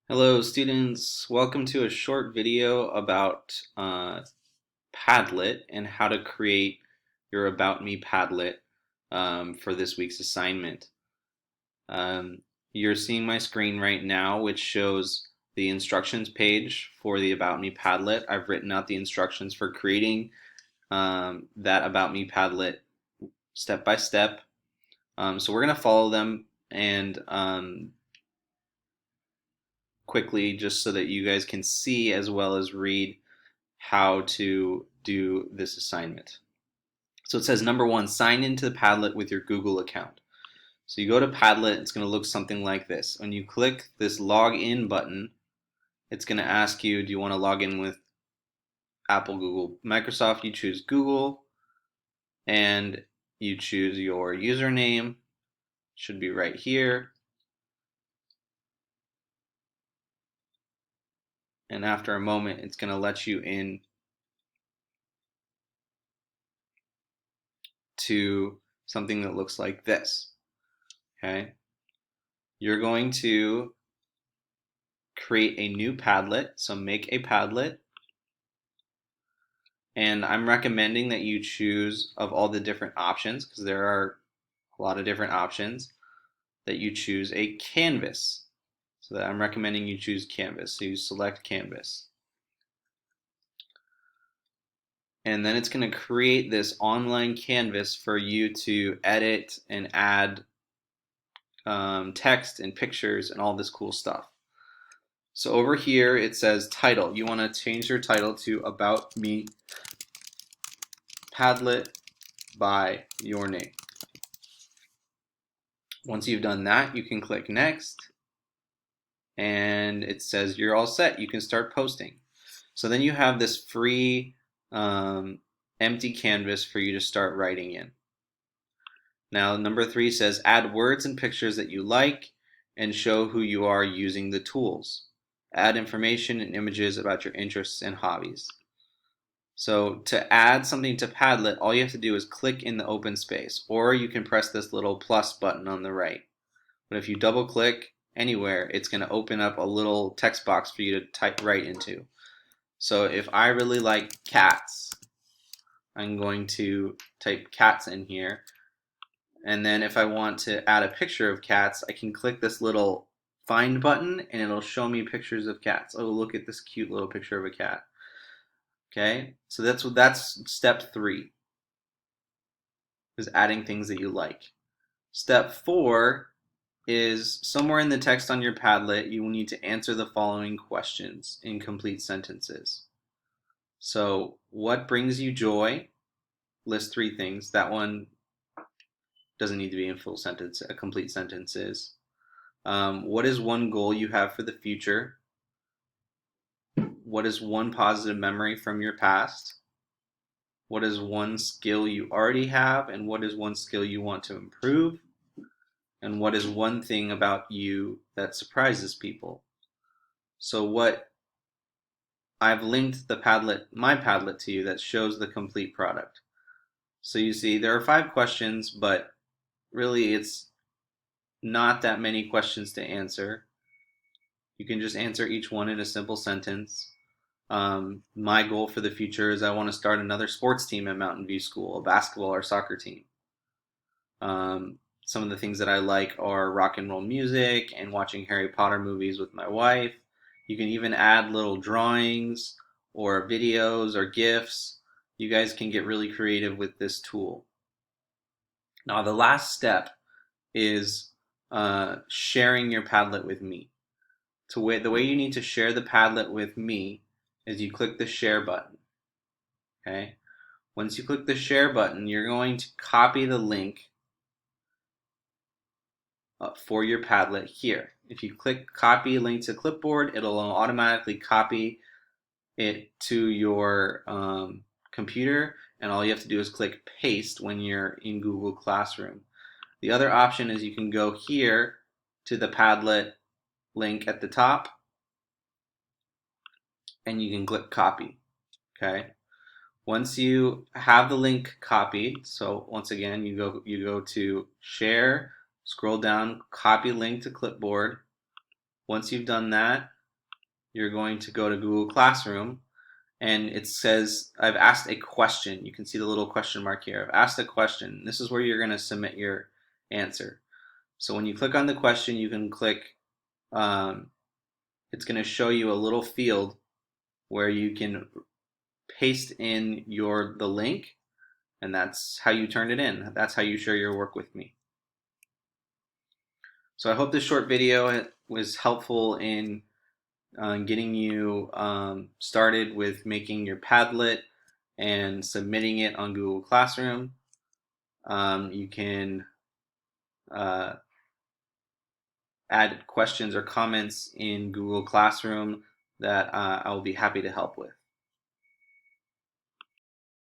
Hello students, welcome to a short video about Padlet and how to create your About Me Padlet for this week's assignment. Um, you're seeing my screen right now, which shows the instructions page for the About Me Padlet. I've written out the instructions for creating that About Me Padlet step by step. So we're going to follow them and quickly just so that you guys can see as well as read how to do this assignment. So it says number one, sign into Padlet with your Google account. So you go to Padlet, it's going to look something like this. When you click this login button, it's going to ask you, do you want to log in with Apple, Google, Microsoft? You choose Google and you choose your username. Should be right here. And after a moment, it's going to let you in to something that looks like this. Okay. You're going to create a new Padlet. So make a Padlet. And I'm recommending that you choose, of all the different options, because there are a lot of different options, that you choose a canvas. So that I'm recommending you choose canvas. So you select canvas. And then it's going to create this online canvas for you to edit and add text and pictures and all this cool stuff. So over here it says title. You want to change your title to About Me Padlet by your name. Once you've done that, you can click next and it says you're all set. You can start posting. So then you have this free empty canvas for you to start writing in. Now number 3 says add words and pictures that you like and show who you are using the tools. Add information and images about your interests and hobbies. So to add something to Padlet, all you have to do is click in the open space, or you can press this little plus button on the right. But if you double click anywhere, it's going to open up a little text box for you to type right into. So if I really like cats, I'm going to type cats in here. And then if I want to add a picture of cats, I can click this little find button and it'll show me pictures of cats. Oh, look at this cute little picture of a cat. Okay, so that's step 3, is adding things that you like. Step 4 is somewhere in the text on your Padlet, you will need to answer the following questions in complete sentences. So, what brings you joy? List 3 things. That one doesn't need to be in full sentence, a complete sentences. What is one goal you have for the future? What is one positive memory from your past? What is one skill you already have, and what is one skill you want to improve? And what is one thing about you that surprises people? So what I've linked the Padlet, my Padlet, to you that shows the complete product. So you see there are 5 questions, but really it's not that many questions to answer. You can just answer each one in a simple sentence. My goal for the future is I want to start another sports team at Mountain View School, a basketball or soccer team. Some of the things that I like are rock and roll music and watching Harry Potter movies with my wife. You can even add little drawings or videos or GIFs. You guys can get really creative with this tool. Now the last step is sharing your Padlet with me. The way you need to share the Padlet with me is you click the share button. Okay? Once you click the share button, you're going to copy the link for your Padlet here. If you click copy link to clipboard, it'll automatically copy it to your computer, and all you have to do is click paste when you're in Google Classroom. The other option is you can go here to the Padlet link at the top and you can click copy. Okay. Once you have the link copied, so once again you go to share, scroll down, copy link to clipboard. Once you've done that, you're going to go to Google Classroom, and it says, I've asked a question. You can see the little question mark here. I've asked a question. This is where you're going to submit your answer. So when you click on the question, you can click, it's going to show you a little field where you can paste in the link, and that's how you turn it in. That's how you share your work with me. So I hope this short video was helpful in getting you started with making your Padlet and submitting it on Google Classroom. You can add questions or comments in Google Classroom that I will be happy to help with.